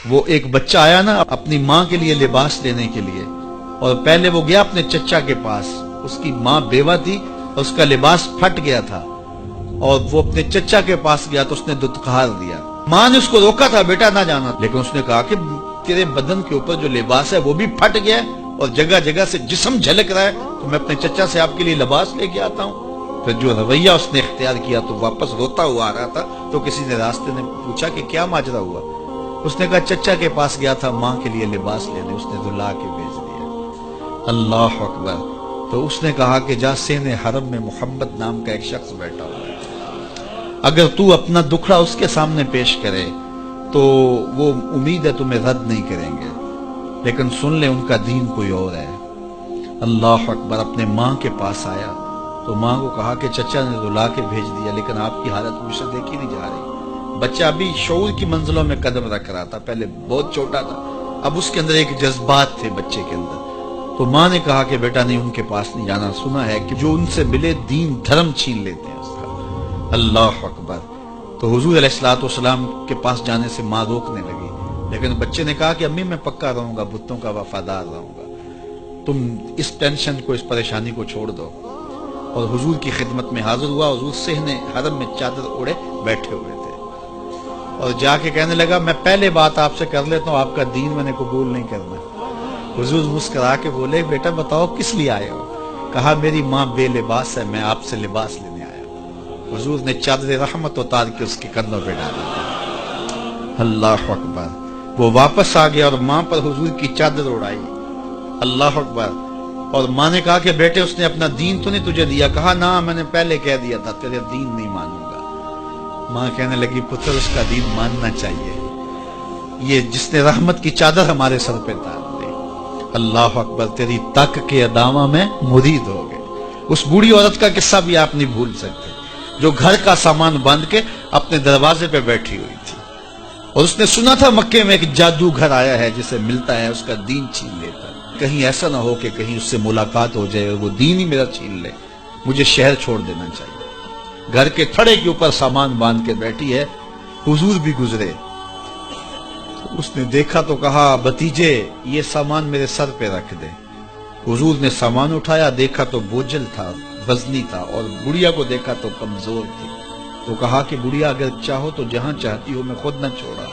وہ ایک بچہ آیا نا اپنی ماں کے لیے لباس لینے کے لیے، اور پہلے وہ گیا اپنے چچا کے پاس، اس کی ماں بیوہ تھی اور اس کا لباس پھٹ گیا تھا، اور وہ اپنے چچا کے پاس گیا تو اس نے دتکار دیا۔ ماں نے اس کو روکا تھا بیٹا نہ جانا، لیکن اس نے کہا کہ تیرے بدن کے اوپر جو لباس ہے وہ بھی پھٹ گیا اور جگہ جگہ سے جسم جھلک رہا ہے، تو میں اپنے چچا سے آپ کے لیے لباس لے کے آتا ہوں۔ پھر جو رویہ اس نے اختیار کیا تو واپس روتا ہوا آ رہا تھا، تو کسی نے راستے نے پوچھا کہ کیا ماجرا ہوا؟ اس نے کہا چچا کے پاس گیا تھا ماں کے لیے لباس لینے، اس نے دلا کے بھیج دیا۔ اللہ اکبر۔ تو اس نے کہا کہ جا سین حرم میں محمد نام کا ایک شخص بیٹھا ہوا ہے، اگر تو اپنا دکھڑا اس کے سامنے پیش کرے تو وہ امید ہے تمہیں رد نہیں کریں گے، لیکن سن لے ان کا دین کوئی اور ہے۔ اللہ اکبر۔ اپنے ماں کے پاس آیا تو ماں کو کہا کہ چچا نے رلا کے بھیج دیا، لیکن آپ کی حالت مجھ سے دیکھی نہیں جا رہی۔ بچہ ابھی شعور کی منزلوں میں قدم رکھ رہا تھا، پہلے بہت چھوٹا تھا، اب اس کے اندر ایک جذبات تھے بچے کے اندر۔ تو ماں نے کہا کہ بیٹا نہیں، ان کے پاس نہیں جانا، سنا ہے کہ جو ان سے ملے دین دھرم چھین لیتے ہیں اس کا۔ اللہ اکبر۔ تو حضور علیہ الصلوۃ والسلام کے پاس جانے سے ماں روکنے لگی، لیکن بچے نے کہا کہ امی میں پکا رہوں گا، بتوں کا وفادار رہوں گا، تم اس ٹینشن کو، اس پریشانی کو چھوڑ دو۔ اور حضور کی خدمت میں حاضر ہوا۔ حضور صحن حرم میں چادر اوڑے بیٹھے ہوئے تھے، اور جا کے کہنے لگا میں پہلے بات آپ سے کر لیتا ہوں، آپ کا دین میں نے قبول نہیں کرنا۔ حضور مسکرا کے بولے بیٹا بتاؤ کس لیے آئے ہو؟ کہا میری ماں بے لباس ہے، میں آپ سے لباس لینے آیا ہوں۔ حضور نے چادر رحمت اتار کے اس کے کندھوں پہ ڈالی۔ اللہ اکبر۔ وہ واپس آ گیا اور ماں پر حضور کی چادر اڑائی۔ اللہ اکبر۔ اور ماں نے کہا کہ بیٹے اس نے اپنا دین تو نہیں تجھے دیا؟ کہا نہ، میں نے پہلے کہہ دیا تھا تیرے دین نہیں مانوں گا۔ ماں کہنے لگی پتر اس کا دین ماننا چاہیے، یہ جس نے رحمت کی چادر ہمارے سر پہ ڈال دی۔ اللہ اکبر۔ تیری تک کے ادامہ میں مرید ہو گئے۔ اس بوڑھی عورت کا قصہ بھی آپ نہیں بھول سکتے، جو گھر کا سامان باندھ کے اپنے دروازے پہ بیٹھی ہوئی تھی، اور اس نے سنا تھا مکے میں ایک جادوگر آیا ہے جسے ملتا ہے اس کا دین چھین لیتا ہے، کہیں ایسا نہ ہو کہ کہیں اس سے ملاقات ہو جائے اور وہ دین ہی میرا چھین لے، مجھے شہر چھوڑ دینا چاہیے۔ گھر کے تھڑے کے اوپر سامان باندھ کے بیٹھی ہے۔ حضور بھی گزرے، اس نے دیکھا تو کہا بھتیجے یہ سامان میرے سر پہ رکھ دے۔ حضور نے سامان اٹھایا، دیکھا تو بوجھل تھا، وزنی تھا، اور بڑھیا کو دیکھا تو کمزور تھی۔ تو کہا کہ بڑھیا اگر چاہو تو جہاں چاہتی ہو میں خود نہ چھوڑا۔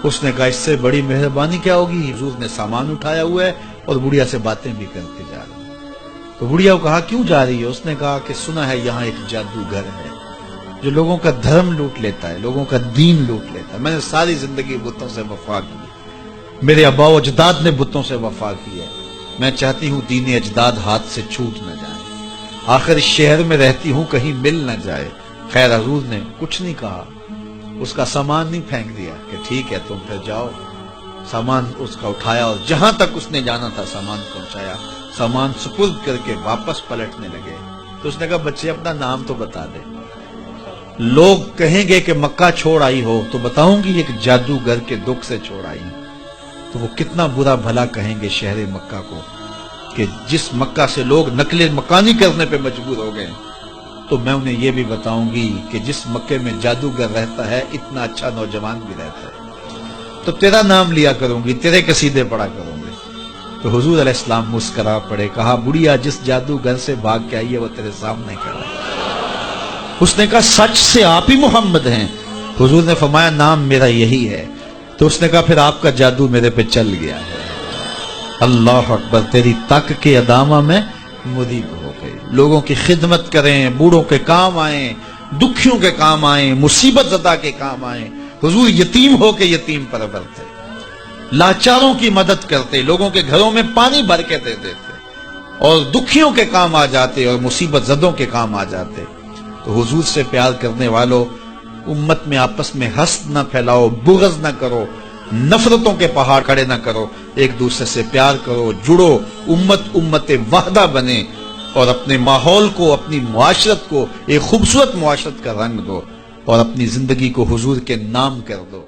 اس نے کہا اس سے بڑی مہربانی کیا ہوگی؟ حضور نے سامان اٹھایا ہوا ہے اور بڑھیا سے باتیں بھی کرتے جا رہے ہیں۔ تو بڑھیا کو کہا کیوں جا رہی ہے؟ اس نے کہا کہ سنا ہے یہاں ایک جادوگر ہے جو لوگوں کا دھرم لوٹ لیتا ہے، لوگوں کا دین لوٹ لیتا ہے۔ میں نے ساری زندگی بتوں سے وفا کی، میرے آباء و اجداد نے بتوں سے وفا کی ہے، میں چاہتی ہوں دین اجداد ہاتھ سے چھوٹ نہ جائے، آخر اس شہر میں رہتی ہوں کہیں مل نہ جائے۔ خیر حضور نے کچھ نہیں کہا، اس کا سامان نہیں پھینک دیا کہ ٹھیک ہے تم پھر جاؤ۔ سامان اس کا اٹھایا اور جہاں تک اس نے جانا تھا سامان پہنچایا، سامان سپرد کر کے واپس پلٹنے لگے۔ تو اس نے کہا بچے اپنا نام تو بتا دے، لوگ کہیں گے کہ مکہ چھوڑ آئی ہو تو بتاؤں گی ایک جادوگر کے دکھ سے چھوڑ آئی ہوں، تو وہ کتنا برا بھلا کہیں گے شہر مکہ کو کہ جس مکہ سے لوگ نقل مکانی کرنے پہ مجبور ہو گئے۔ تو میں انہیں یہ بھی بتاؤں گی کہ جس مکے میں جادوگر رہتا ہے اتنا اچھا نوجوان بھی رہتا ہے، تو تیرا نام لیا کروں گی، تیرے قصیدے پڑھا کروں گی۔ تو حضور علیہ السلام مسکرا پڑے، کہا بڑھیا جس جادوگر سے بھاگ کے آئی ہے وہ تیرے سامنے کھڑا ہے۔ اس نے کہا سچ سے آپ ہی محمد ہیں؟ حضور نے فرمایا نام میرا یہی ہے۔ تو اس نے کہا پھر آپ کا جادو میرے پہ چل گیا ہے۔ اللہ اکبر۔ تیری تک کے ادامہ میں مرید ہو گئی، لوگوں کی خدمت کریں، بوڑھوں کے کام آئیں، دکھیوں کے کام آئیں، مصیبت زدہ کے کام آئیں۔ حضور یتیم ہو کے یتیم پرور تھے، لاچاروں کی مدد کرتے، لوگوں کے گھروں میں پانی بھر کے دے دیتے، اور دکھیوں کے کام آ جاتے اور مصیبت زدوں کے کام آ جاتے۔ تو حضور سے پیار کرنے والوں، امت میں آپس میں حسد نہ پھیلاؤ، بغض نہ کرو، نفرتوں کے پہاڑ کھڑے نہ کرو، ایک دوسرے سے پیار کرو، جڑو، امت وحدہ بنے، اور اپنے ماحول کو، اپنی معاشرت کو ایک خوبصورت معاشرت کا رنگ دو، اور اپنی زندگی کو حضور کے نام کر دو۔